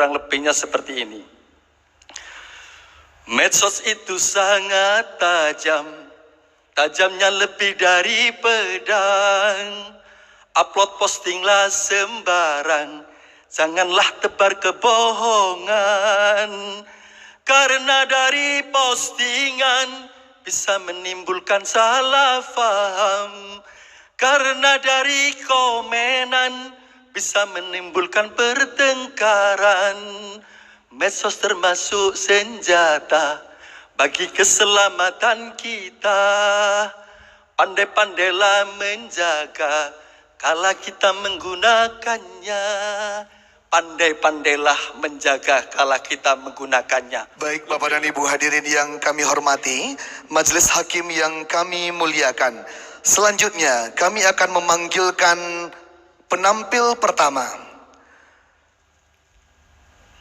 kurang lebihnya seperti ini. Medsos itu sangat tajam, tajamnya lebih dari pedang. Upload postinglah sembarang, janganlah tebar kebohongan. Karena dari postingan bisa menimbulkan salah paham. Karena dari komenan bisa menimbulkan pertengkaran. Medsos termasuk senjata bagi keselamatan kita. Pandai-pandailah menjaga kala kita menggunakannya. Pandai-pandailah menjaga kala kita menggunakannya. Baik Bapak dan Ibu hadirin yang kami hormati, majelis hakim yang kami muliakan. Selanjutnya kami akan memanggilkan penampil pertama.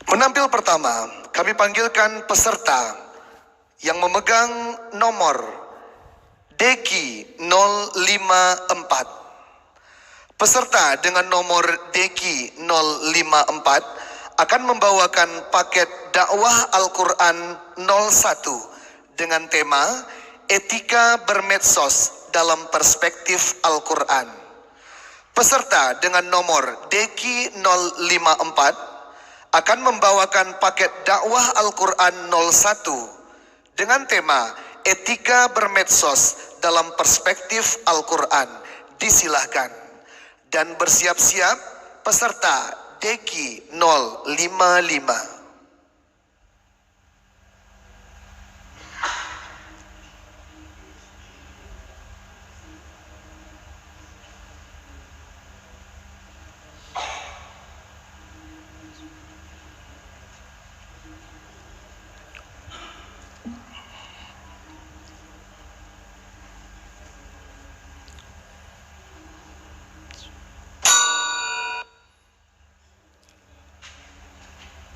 Penampil pertama, kami panggilkan peserta yang memegang nomor Deki 054. Peserta dengan nomor Deki 054 akan membawakan paket dakwah Al-Quran 01 dengan tema Etika Bermedsos dalam Perspektif Al-Quran. Peserta dengan nomor Deki 054 akan membawakan paket dakwah Al-Quran 01 dengan tema Etika Bermedsos dalam Perspektif Al-Quran. Disilahkan. Dan bersiap-siap peserta Deki 055.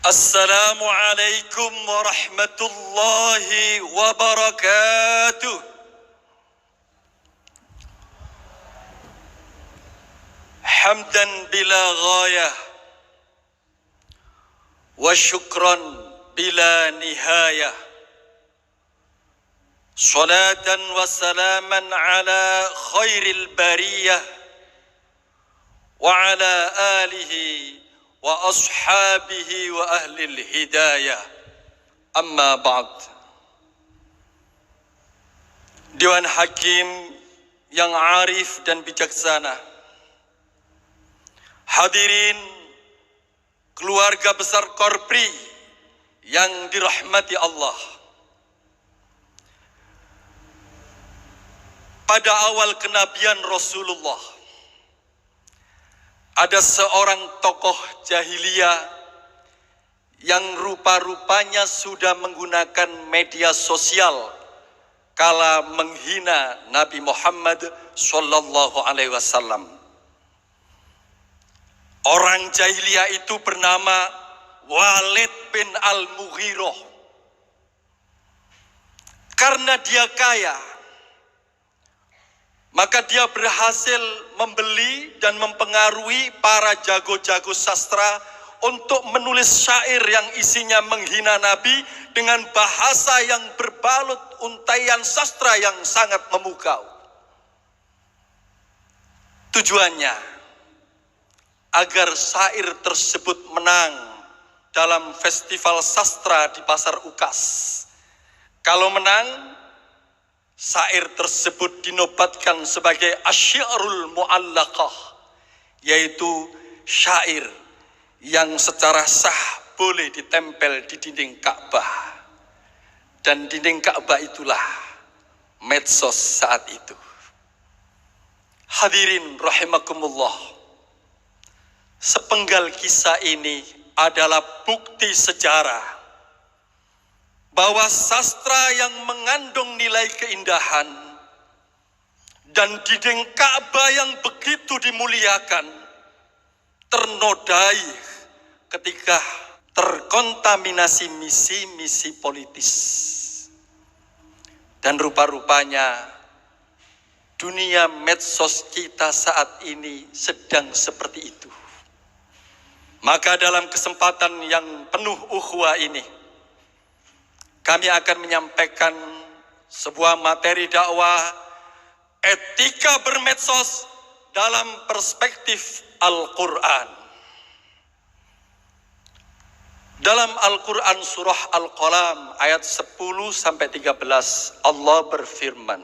Assalamualaikum warahmatullahi wabarakatuh. Hamdan bila ghayah wa syukran bila nihayah. Salatan wa salaman ala khairil bariyah wa ala alihi wa ashabihi wa ahlil hidayah. Amma ba'd. Dewan Hakim yang arif dan bijaksana, hadirin keluarga besar Korpri yang dirahmati Allah. Pada awal kenabian Rasulullah, ada seorang tokoh jahiliyah yang rupa-rupanya sudah menggunakan media sosial kala menghina Nabi Muhammad sallallahu alaihi wasallam. Orang jahiliyah itu bernama Walid bin Al-Mughirah. Karena dia kaya, maka dia berhasil membeli dan mempengaruhi para jago-jago sastra untuk menulis syair yang isinya menghina Nabi dengan bahasa yang berbalut untaian sastra yang sangat memukau. Tujuannya agar syair tersebut menang dalam festival sastra di Pasar Ukas. Kalau menang, syair tersebut dinobatkan sebagai asyiarul mu'allaqah, yaitu syair yang secara sah boleh ditempel di dinding Ka'bah. Dan dinding Ka'bah itulah medsos saat itu. Hadirin rahimakumullah, sepenggal kisah ini adalah bukti sejarah bahwa sastra yang mengandung nilai keindahan dan dinding Ka'bah yang begitu dimuliakan ternodai ketika terkontaminasi misi-misi politis. Dan rupa-rupanya dunia medsos kita saat ini sedang seperti itu. Maka dalam kesempatan yang penuh ukhuwah ini, kami akan menyampaikan sebuah materi dakwah etika bermedsos dalam perspektif Al-Quran. Dalam Al-Quran surah Al-Qalam ayat 10-13 Allah berfirman,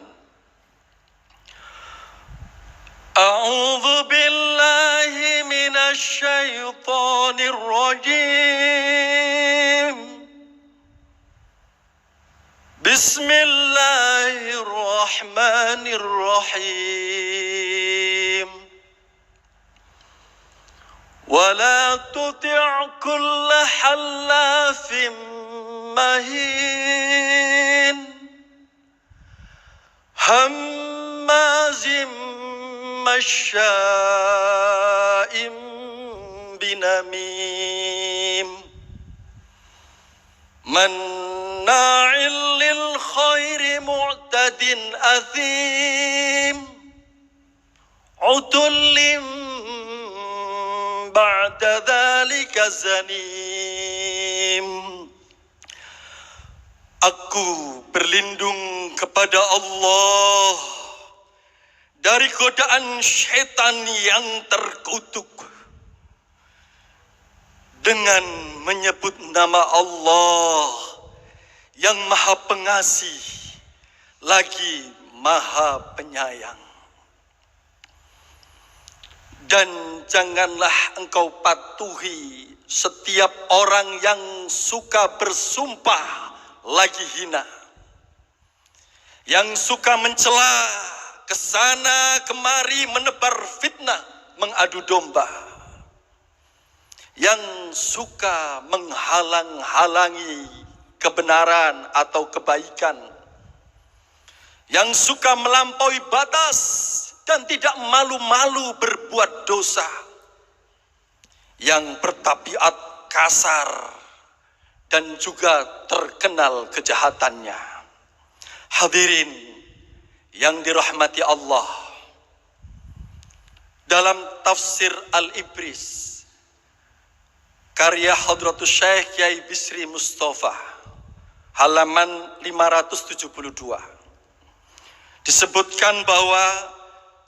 A'udzu billahi minasy syaithanir rajim. Bismillahirrahmanirrahim. ولا تطع كل حلاف مهين هماز مشاء بنميم مناع للخير معتد أثيم عتل ba'da dzalika zanim. Aku berlindung kepada Allah dari godaan syaitan yang terkutuk dengan menyebut nama Allah yang Maha Pengasih lagi Maha Penyayang. Dan janganlah engkau patuhi setiap orang yang suka bersumpah lagi hina, yang suka mencela kesana kemari, menebar fitnah, mengadu domba, yang suka menghalang-halangi kebenaran atau kebaikan, yang suka melampaui batas dan tidak malu-malu berbuat dosa, yang bertabiat kasar dan juga terkenal kejahatannya. Hadirin yang dirahmati Allah, dalam tafsir Al-Ibris karya Hadratus Syekh Kiai Bisri Mustafa halaman 572 disebutkan bahwa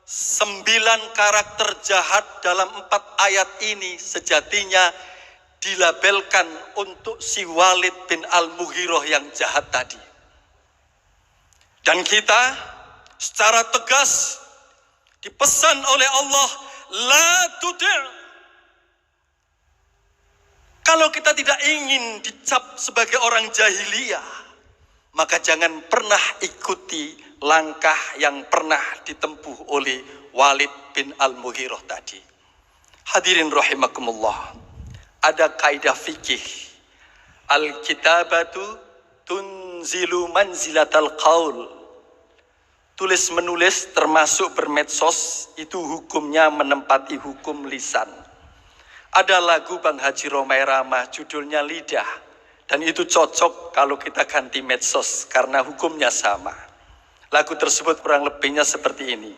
9 karakter jahat dalam 4 ayat ini sejatinya dilabelkan untuk si Walid bin Al-Mughirah yang jahat tadi. Dan kita secara tegas dipesan oleh Allah, la tuti'. Kalau kita tidak ingin dicap sebagai orang jahiliyah, maka jangan pernah ikuti langkah yang pernah ditempuh oleh Walid bin Al-Mughirah tadi. Hadirin rahimakumullah, ada kaidah fikih, al-kitabatu tunzilu manzilatal qaul. Tulis menulis termasuk bermedsos itu hukumnya menempati hukum lisan. Ada lagu Bang Haji Romai Rama judulnya Lidah, dan itu cocok kalau kita ganti medsos karena hukumnya sama. Lagu tersebut kurang lebihnya seperti ini.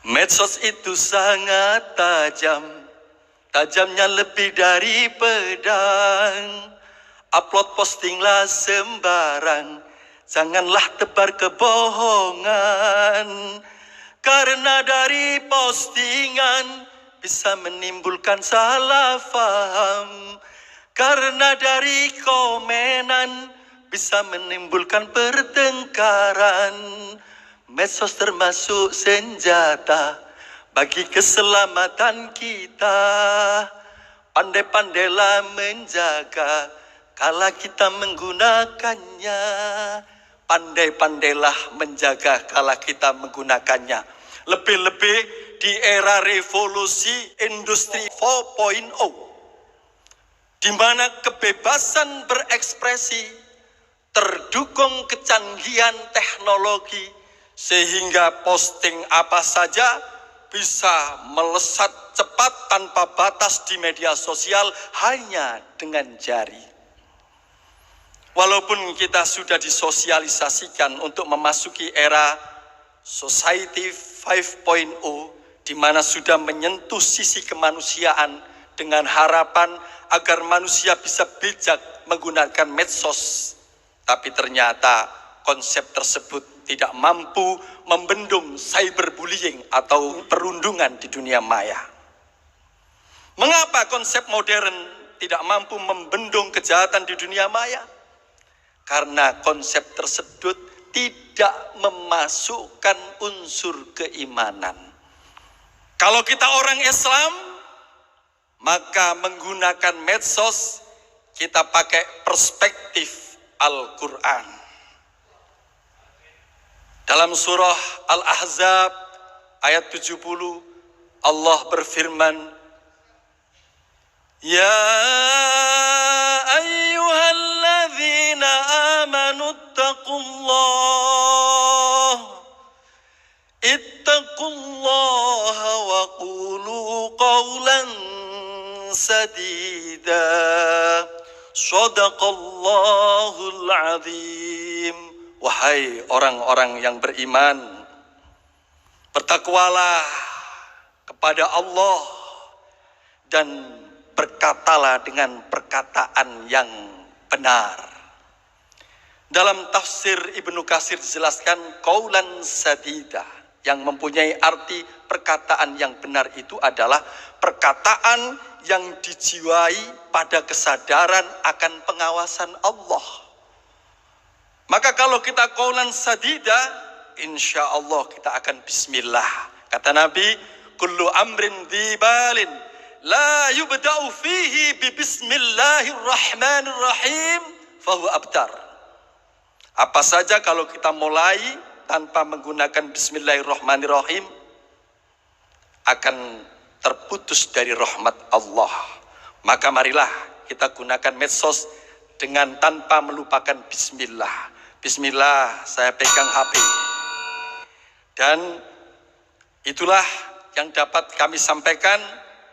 Medsos itu sangat tajam, tajamnya lebih dari pedang. Upload postinglah sembarang, janganlah tebar kebohongan. Karena dari postingan bisa menimbulkan salah faham. Karena dari komenan bisa menimbulkan pertengkaran. Medsos termasuk senjata bagi keselamatan kita. Pandai-pandailah menjaga kala kita menggunakannya. Pandai-pandailah menjaga kala kita menggunakannya. Lebih-lebih di era revolusi industri 4.0, di mana kebebasan berekspresi terdukung kecanggihan teknologi, sehingga posting apa saja bisa melesat cepat tanpa batas di media sosial hanya dengan jari. Walaupun kita sudah disosialisasikan untuk memasuki era Society 5.0 di mana sudah menyentuh sisi kemanusiaan dengan harapan agar manusia bisa bijak menggunakan medsos. Tapi ternyata konsep tersebut tidak mampu membendung cyberbullying atau perundungan di dunia maya. Mengapa konsep modern tidak mampu membendung kejahatan di dunia maya? Karena konsep tersebut tidak memasukkan unsur keimanan. Kalau kita orang Islam, maka menggunakan medsos kita pakai perspektif Al-Quran. Dalam surah Al-Ahzab ayat 70 Allah berfirman, Ya ayyuhalladzina amanu ittaqullaha wa qulu qawlan sadida. Shadaqallahul azim. Wahai orang-orang yang beriman, bertakwalah kepada Allah dan berkatalah dengan perkataan yang benar. Dalam tafsir Ibnu Katsir dijelaskan qaulan sadida, yang mempunyai arti perkataan yang benar itu adalah perkataan yang dijiwai pada kesadaran akan pengawasan Allah. Maka kalau kita qaulan sadida, insya Allah kita akan bismillah. Kata Nabi, kullu amrin dzibalin la yubda'u fihi bi bismillahirrahmanirrahim fahuwa abtar. Apa saja kalau kita mulai tanpa menggunakan bismillahirrahmanirrahim akan terputus dari rahmat Allah. Maka marilah kita gunakan medsos dengan tanpa melupakan bismillah. Bismillah, saya pegang HP. Dan itulah yang dapat kami sampaikan.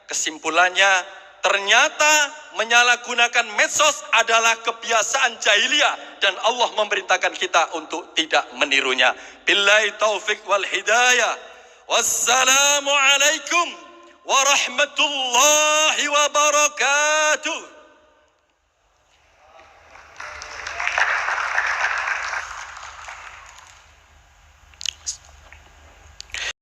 Kesimpulannya, ternyata menyalahgunakan medsos adalah kebiasaan jahiliyah dan Allah memerintahkan kita untuk tidak menirunya. Billahi taufik wal hidayah. Wassalamualaikum warahmatullahi wabarakatuh.